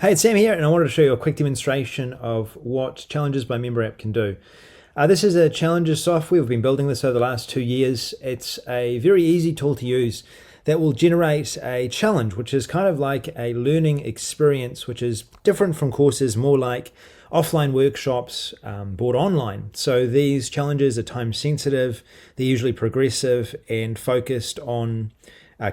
Hey, it's Sam here, and I wanted to show you a quick demonstration of what Challenges by Member App can do. This is a Challenges software. We've been building this over the last 2 years. It's a very easy tool to use that will generate a challenge, which is kind of like a learning experience, which is different from courses, more like offline workshops brought online. So these challenges are time sensitive, they're usually progressive and focused on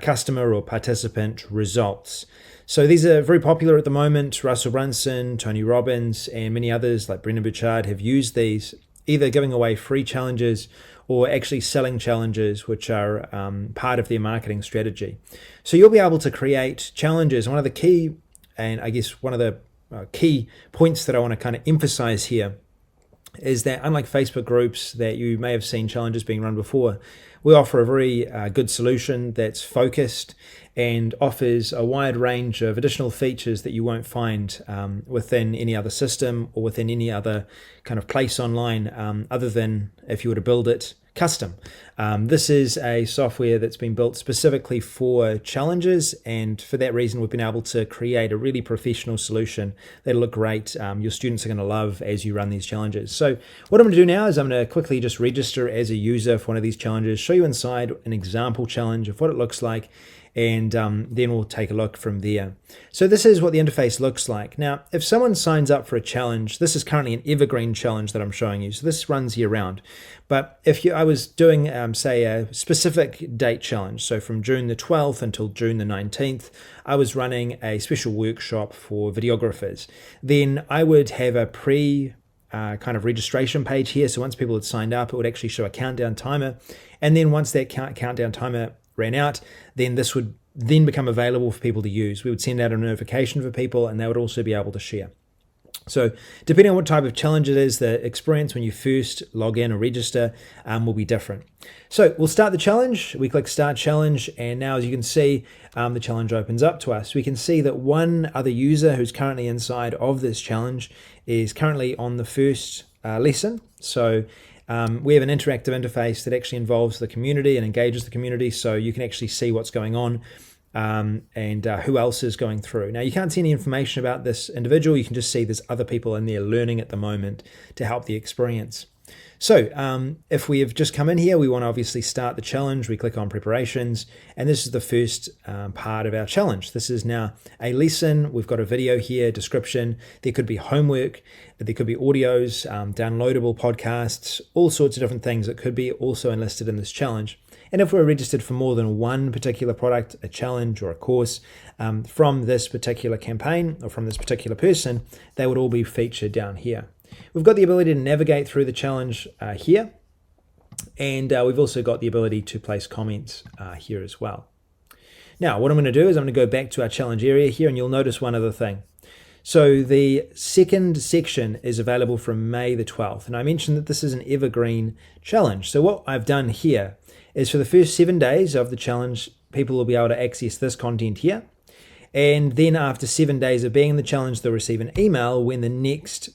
customer or participant results. So these are very popular at the moment. Russell Brunson, Tony Robbins, and many others like Brendon Burchard have used these, either giving away free challenges or actually selling challenges, which are part of their marketing strategy. So you'll be able to create challenges. One of the key, and I guess one of the key points that I want to kind of emphasize here is that unlike Facebook groups that you may have seen challenges being run before, we offer a very good solution that's focused and offers a wide range of additional features that you won't find within any other system or within any other kind of place online other than if you were to build it custom. This is a software that's been built specifically for challenges, and for that reason we've been able to create a really professional solution that'll look great. Your students are going to love as you run these challenges. So what I'm going to do now is I'm going to quickly just register as a user for one of these challenges, show you inside an example challenge of what it looks like, and then we'll take a look from there. So this is what the interface looks like. Now, if someone signs up for a challenge, this is currently an evergreen challenge that I'm showing you. So this runs year round. But if I was doing, say, a specific date challenge, so from June the 12th until June the 19th, I was running a special workshop for videographers. Then I would have a kind of registration page here. So once people had signed up, it would actually show a countdown timer. And then once that countdown timer ran out, then this would then become available for people to use. We would send out a notification for people, and they would also be able to share. So depending on what type of challenge it is, the experience when you first log in or register will be different. So we'll start the challenge. We click Start Challenge, and now as you can see, the challenge opens up to us. We can see that one other user who's currently inside of this challenge is currently on the first lesson. So we have an interactive interface that actually involves the community and engages the community, so you can actually see what's going on and who else is going through. Now, you can't see any information about this individual. You can just see there's other people in there learning at the moment to help the experience. So if we have just come in here, we want to obviously start the challenge. We click on preparations, and this is the first part of our challenge. This is now a lesson. We've got a video here, description. There could be homework. There could be audios, downloadable podcasts, all sorts of different things that could be also enlisted in this challenge. And if we're registered for more than one particular product, a challenge or a course from this particular campaign or from this particular person, they would all be featured down here. We've got the ability to navigate through the challenge here, and we've also got the ability to place comments here as well. Now, what I'm going to do is I'm going to go back to our challenge area here, and you'll notice one other thing. So the second section is available from May the 12th, and I mentioned that this is an evergreen challenge. So what I've done here is for the first 7 days of the challenge, people will be able to access this content here. And then after 7 days of being in the challenge, they'll receive an email when the next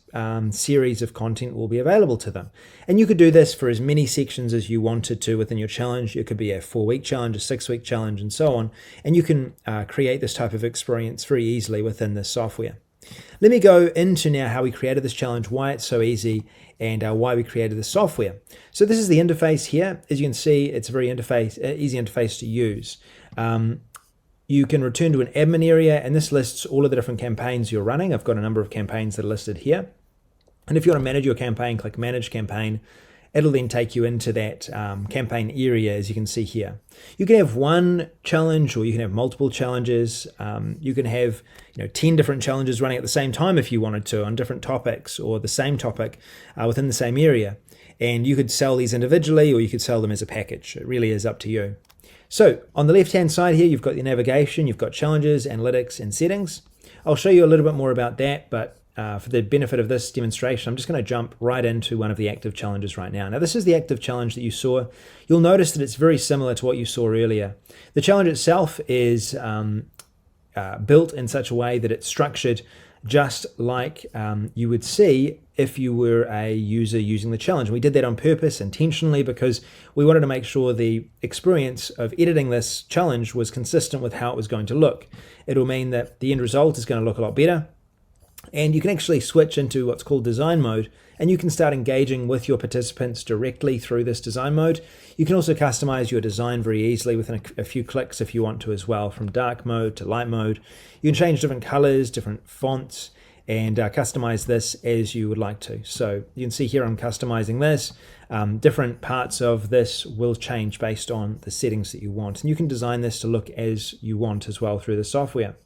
series of content will be available to them. And you could do this for as many sections as you wanted to within your challenge. It could be a 4-week challenge, a 6-week challenge, and so on. And you can create this type of experience very easily within this software. Let me go into now how we created this challenge, why it's so easy, and why we created the software. So this is the interface here. As you can see, it's a very easy interface to use. You can return to an admin area, and this lists all of the different campaigns you're running. I've got a number of campaigns that are listed here. And if you want to manage your campaign, click Manage Campaign. It'll then take you into that campaign area, as you can see here. You can have one challenge, or you can have multiple challenges. You can have 10 different challenges running at the same time if you wanted to on different topics, or the same topic within the same area. And you could sell these individually, or you could sell them as a package. It really is up to you. So on the left-hand side here, you've got your navigation, you've got challenges, analytics, and settings. I'll show you a little bit more about that, but for the benefit of this demonstration, I'm just going to jump right into one of the active challenges right now. Now, this is the active challenge that you saw. You'll notice that it's very similar to what you saw earlier. The challenge itself is built in such a way that it's structured just like you would see if you were a user using the challenge. We did that on purpose, intentionally, because we wanted to make sure the experience of editing this challenge was consistent with how it was going to look. It'll mean that the end result is going to look a lot better. And you can actually switch into what's called design mode, and you can start engaging with your participants directly through this design mode. You can also customize your design very easily within a few clicks if you want to as well, from dark mode to light mode. You can change different colors, different fonts, and customize this as you would like to. So you can see here I'm customizing this. Different parts of this will change based on the settings that you want, and you can design this to look as you want as well through the software.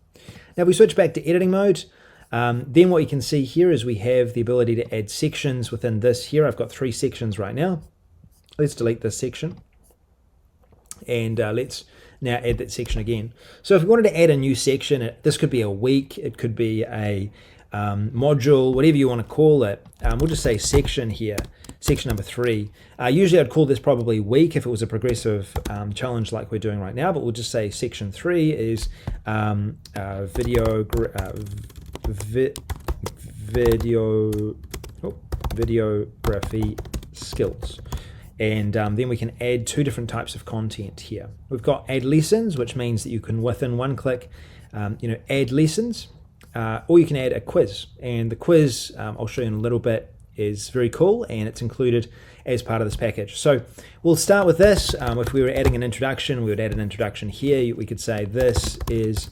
Now if we switch back to editing mode, then what you can see here is we have the ability to add sections within this here. I've got 3 sections right now. Let's delete this section, and let's now add that section again. So if we wanted to add a new section, this could be a week, it could be a module, whatever you want to call it. We'll just say section here, section number 3. Usually I'd call this probably week if it was a progressive challenge like we're doing right now, but we'll just say section 3 is videography skills. And then we can add 2 different types of content here. We've got add lessons, which means that you can within one click add lessons, or you can add a quiz. And the quiz, I'll show you in a little bit, is very cool, and it's included as part of this package. So we'll start with this. If we were adding an introduction, we would add an introduction here. We could say this is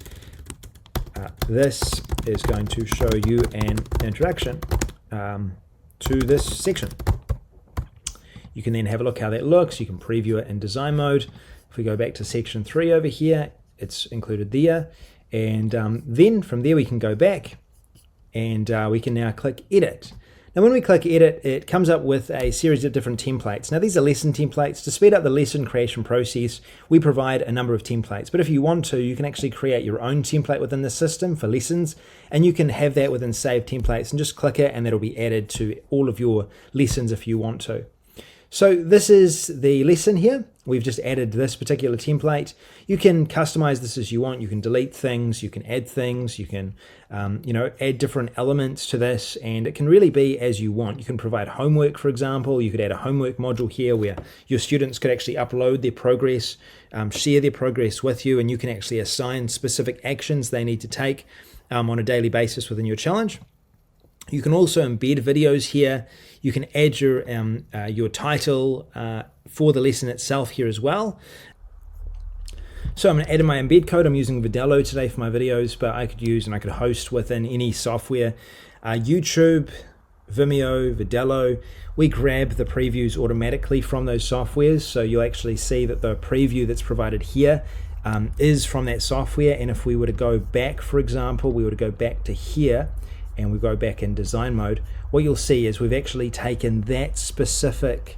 going to show you an introduction to this section. You can then have a look how that looks. You can preview it in design mode. If we go back to section 3 over here, it's included there. And then from there we can go back, and we can now click edit. Now when we click edit, it comes up with a series of different templates. Now these are lesson templates. To speed up the lesson creation process, we provide a number of templates. But if you want to, you can actually create your own template within the system for lessons, and you can have that within Save Templates and just click it, and that'll be added to all of your lessons if you want to. So this is the lesson here. We've just added this particular template. You can customize this as you want. You can delete things, you can add things, you can add different elements to this, and it can really be as you want. You can provide homework, for example. You could add a homework module here where your students could actually upload their progress, share their progress with you, and you can actually assign specific actions they need to take on a daily basis within your challenge. You can also embed videos here. You can add your title for the lesson itself here as well. So I'm going to add in my embed code. I'm using Vidello today for my videos, but I could host within any software. YouTube, Vimeo, Vidello. We grab the previews automatically from those softwares. So you'll actually see that the preview that's provided here is from that software. And if we were to go back, for example, we were to go back to here, and we go back in design mode, what you'll see is we've actually taken that specific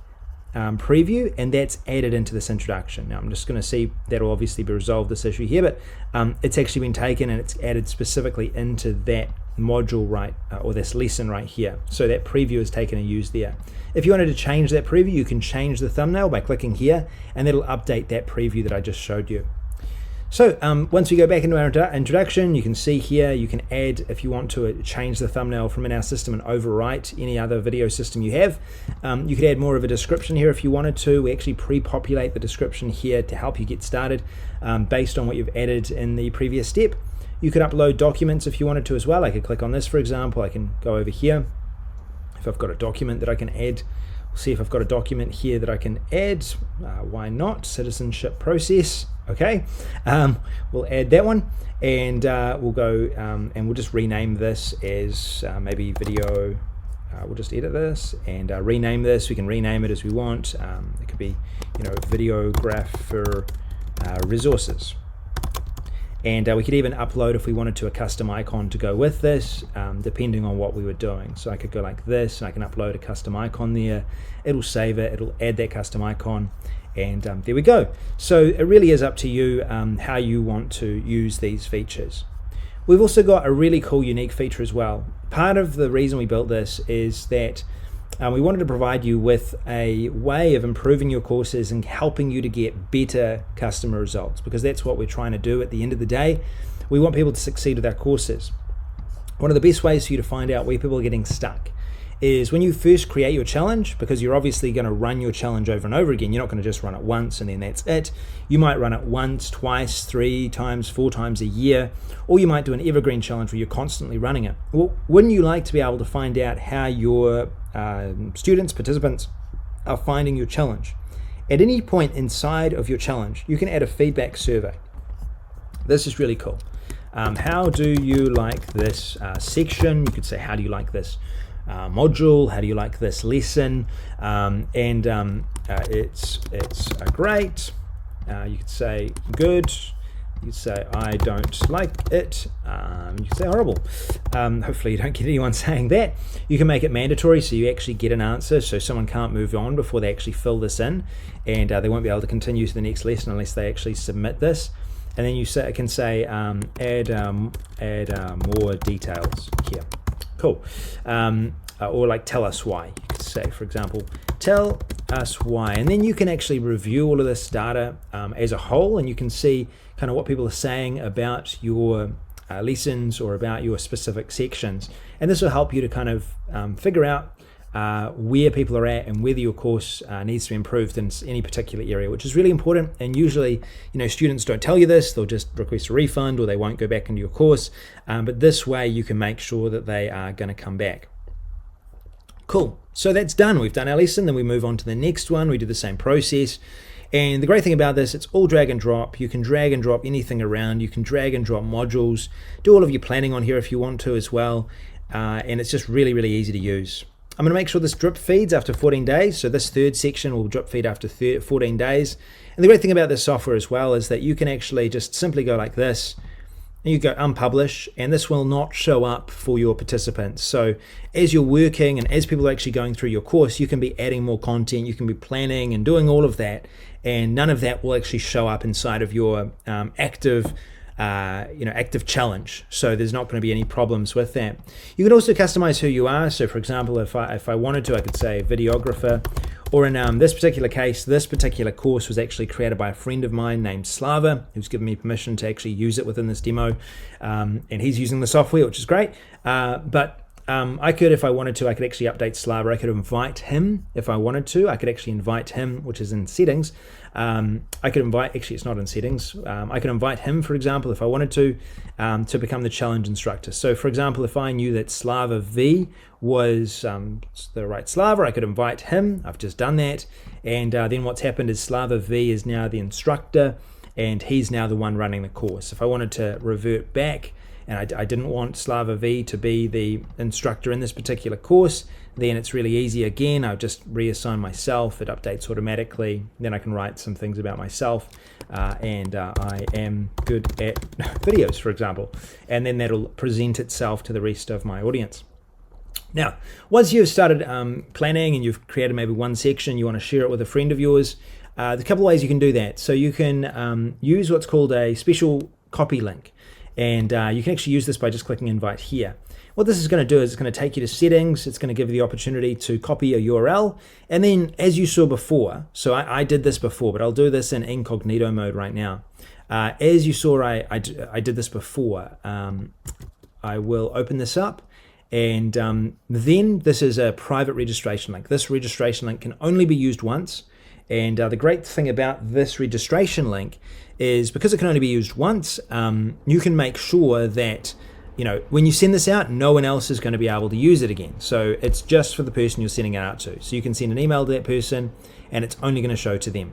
preview, and that's added into this introduction. Now I'm just going to see that'll obviously be resolved, this issue here, but it's actually been taken and it's added specifically into that module or this lesson right here. So that preview is taken and used there. If you wanted to change that preview, you can change the thumbnail by clicking here, and that'll update that preview that I just showed you. So once we go back into our introduction, you can see here, you can add, if you want to, change the thumbnail from in our system and overwrite any other video system you have. You could add more of a description here if you wanted to. We actually pre-populate the description here to help you get started based on what you've added in the previous step. You could upload documents if you wanted to as well. I could click on this, for example. I can go over here. If I've got a document that I can add, see if I've got a document here that I can add. Why not? Citizenship process. Okay, we'll add that one, and we'll go and we'll just rename this as maybe video. We'll just edit this and rename this. We can rename it as we want. It could be, videographer resources. And we could even upload, if we wanted to, a custom icon to go with this, depending on what we were doing. So I could go like this, and I can upload a custom icon there. It'll save it, it'll add that custom icon, and there we go. So it really is up to you how you want to use these features. We've also got a really cool, unique feature as well. Part of the reason we built this is that we wanted to provide you with a way of improving your courses and helping you to get better customer results, because that's what we're trying to do at the end of the day. We want people to succeed with our courses. One of the best ways for you to find out where people are getting stuck is when you first create your challenge, because you're obviously going to run your challenge over and over again. You're not going to just run it once and then that's it. You might run it once, twice, 3 times, 4 times a year, or you might do an evergreen challenge where you're constantly running it. Well, wouldn't you like to be able to find out how your students, participants are finding your challenge? At any point inside of your challenge, you can add a feedback survey. This is really cool. How do you like this section? You could say, how do you like this module? How do you like this lesson? It's great. You could say good. You could say I don't like it. You could say horrible. Hopefully you don't get anyone saying that. You can make it mandatory so you actually get an answer, so someone can't move on before they actually fill this in, and they won't be able to continue to the next lesson unless they actually submit this. And then you can say add more details here. Cool. Or like tell us why. You could say, for example, tell us why. And then you can actually review all of this data as a whole, and you can see kind of what people are saying about your lessons or about your specific sections. And this will help you to kind of figure out where people are at and whether your course needs to be improved in any particular area, which is really important. And usually, students don't tell you this. They'll just request a refund or they won't go back into your course. But this way you can make sure that they are going to come back. Cool. So that's done. We've done our lesson. Then we move on to the next one. We do the same process. And the great thing about this, it's all drag and drop. You can drag and drop anything around. You can drag and drop modules. Do all of your planning on here if you want to as well. And it's just really, really easy to use. I'm going to make sure this drip feeds after 14 days. So this third section will drip feed after 14 days. And the great thing about this software as well is that you can actually just simply go like this. And you go unpublish, and this will not show up for your participants. So as you're working and as people are actually going through your course, you can be adding more content, you can be planning and doing all of that, and none of that will actually show up inside of your active challenge. So there's not going to be any problems with that. You can also customize who you are. So for example, if I wanted to, I could say videographer, or in this particular case, this particular course was actually created by a friend of mine named Slava, who's given me permission to actually use it within this demo. And he's using the software, which is great. I could, if I wanted to, I could actually update Slava. I could invite him if I wanted to. I could actually invite him, which is in settings. I could invite, actually it's not in settings. I could invite him, for example, if I wanted to become the challenge instructor. So for example, if I knew that Slava V was the right Slava, I could invite him. I've just done that. And then what's happened is Slava V is now the instructor, and he's now the one running the course. If I wanted to revert back, and I didn't want Slava V to be the instructor in this particular course, then it's really easy. Again, I'll just reassign myself. It updates automatically. Then I can write some things about myself. I am good at videos, for example. And then that'll present itself to the rest of my audience. Now, once you've started planning and you've created maybe one section, you want to share it with a friend of yours, there's a couple of ways you can do that. So you can use what's called a special copy link. And you can actually use this by just clicking invite here. What this is going to do is it's going to take you to settings. It's going to give you the opportunity to copy a URL. And then as you saw before, so I did this before, but I'll do this in incognito mode right now. As you saw, I did this before. I will open this up. And then this is a private registration link. This registration link can only be used once. And the great thing about this registration link is because it can only be used once, you can make sure that, when you send this out, no one else is going to be able to use it again. So it's just for the person you're sending it out to. So you can send an email to that person and it's only going to show to them.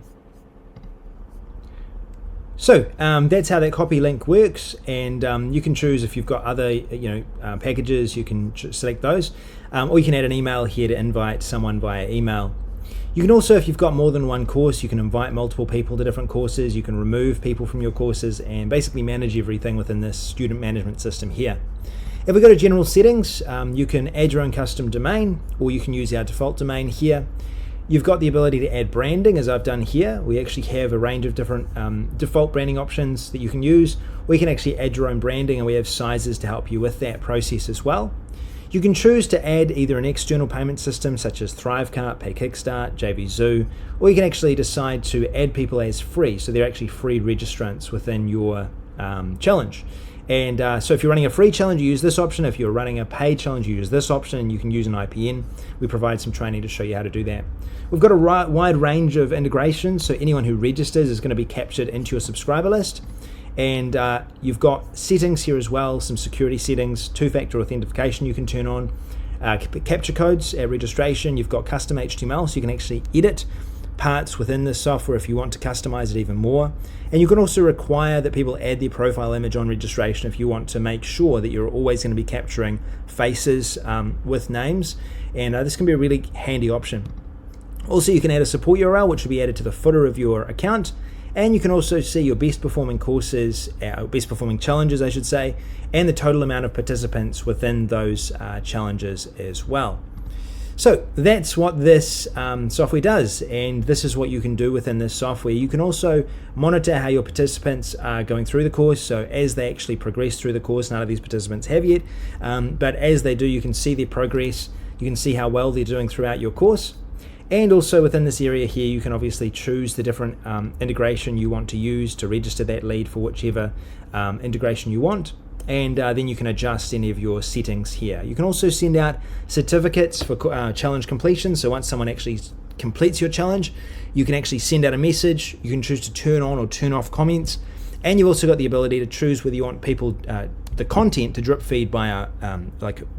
So that's how that copy link works, and you can choose if you've got other packages, you can select those, or you can add an email here to invite someone via email. You can also, if you've got more than one course, you can invite multiple people to different courses. You can remove people from your courses and basically manage everything within this student management system here. If we go to general settings, you can add your own custom domain, or you can use our default domain here. You've got the ability to add branding, as I've done here. We actually have a range of different default branding options that you can use. We can actually add your own branding, and we have sizes to help you with that process as well. You can choose to add either an external payment system such as Thrivecart, Pay Kickstart, JVZoo, or you can actually decide to add people as free, so they're actually free registrants within your challenge. And so if you're running a free challenge, you use this option. If you're running a paid challenge, you use this option, and you can use an IPN. We provide some training to show you how to do that. We've got a wide range of integrations, so anyone who registers is going to be captured into your subscriber list. And you've got settings here as well, some security settings, two-factor authentication you can turn on, capture codes at registration. You've got custom HTML, so you can actually edit parts within this software if you want to customize it even more. And you can also require that people add their profile image on registration if you want to make sure that you're always going to be capturing faces with names. And this can be a really handy option. Also, you can add a support URL, which will be added to the footer of your account. And you can also see your best performing courses, best performing challenges, I should say, and the total amount of participants within those challenges as well. So that's what this software does, and this is what you can do within this software. You can also monitor how your participants are going through the course. So as they actually progress through the course, none of these participants have yet, but as they do, you can see their progress. You can see how well they're doing throughout your course. And also within this area here, you can obviously choose the different integration you want to use to register that lead for whichever integration you want. And then you can adjust any of your settings here. You can also send out certificates for challenge completion. So once someone actually completes your challenge, you can actually send out a message. You can choose to turn on or turn off comments. And you've also got the ability to choose whether you want people, the content to drip feed by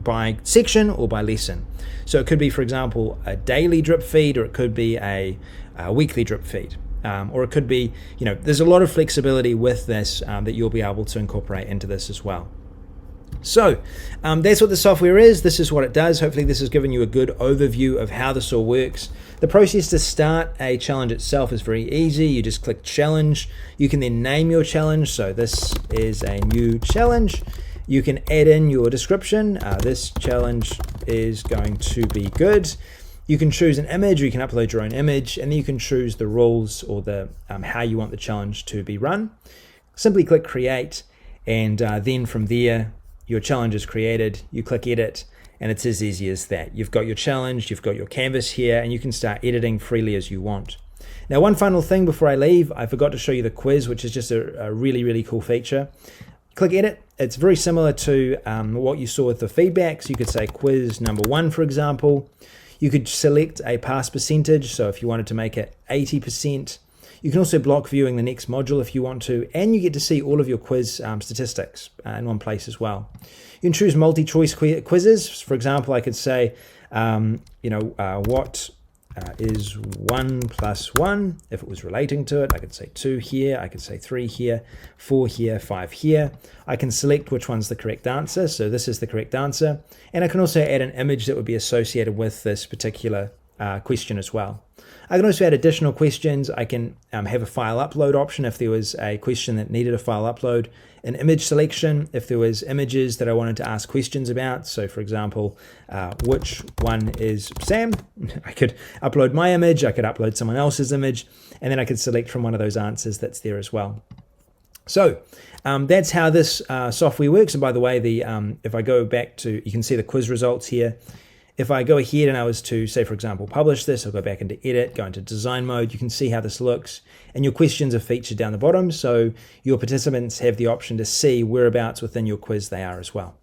by section or by lesson. So it could be, for example, a daily drip feed, or it could be a weekly drip feed. Or it could be, there's a lot of flexibility with this that you'll be able to incorporate into this as well. So that's what the software is. This is what it does. Hopefully this has given you a good overview of how this all works. The process to start a challenge itself is very easy. You just click challenge. You can then name your challenge. So this is a new challenge. You can add in your description. This challenge is going to be good. You can choose an image, or you can upload your own image, and then you can choose the rules or the how you want the challenge to be run. Simply click create, and then from there, your challenge is created. You click edit, and it's as easy as that. You've got your challenge, you've got your canvas here, and you can start editing freely as you want. Now, one final thing before I leave, I forgot to show you the quiz, which is just a really, really cool feature. Click edit. It's very similar to what you saw with the feedback. So you could say quiz number 1, for example. You could select a pass percentage, so if you wanted to make it 80%. You can also block viewing the next module if you want to, and you get to see all of your quiz statistics in one place as well. You can choose multi-choice quizzes. For example, I could say, what is 1 + 1? If it was relating to it, I could say 2 here, I could say 3 here, 4 here, 5 here. I can select which one's the correct answer, so this is the correct answer. And I can also add an image that would be associated with this particular question as well. I can also add additional questions. I can have a file upload option if there was a question that needed a file upload, an image selection if there was images that I wanted to ask questions about. So for example, which one is Sam? I could upload my image, I could upload someone else's image, and then I could select from one of those answers that's there as well. So that's how this software works. And by the way, if I go back to, you can see the quiz results here. If I go ahead and I was to, say, for example, publish this, I'll go back into edit, go into design mode. You can see how this looks, and your questions are featured down the bottom. So your participants have the option to see whereabouts within your quiz they are as well.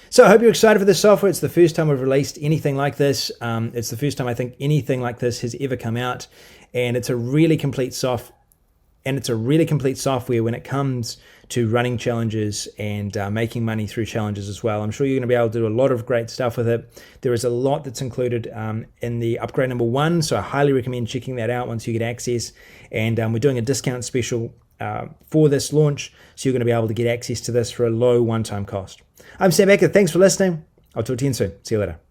So I hope you're excited for this software. It's the first time we've released anything like this. It's the first time I think anything like this has ever come out, and it's a really complete software when it comes to running challenges and making money through challenges as well. I'm sure you're going to be able to do a lot of great stuff with it. There is a lot that's included in the upgrade number 1, so I highly recommend checking that out once you get access. And we're doing a discount special for this launch, so you're going to be able to get access to this for a low one-time cost. I'm Sam Becker. Thanks for listening. I'll talk to you soon. See you later.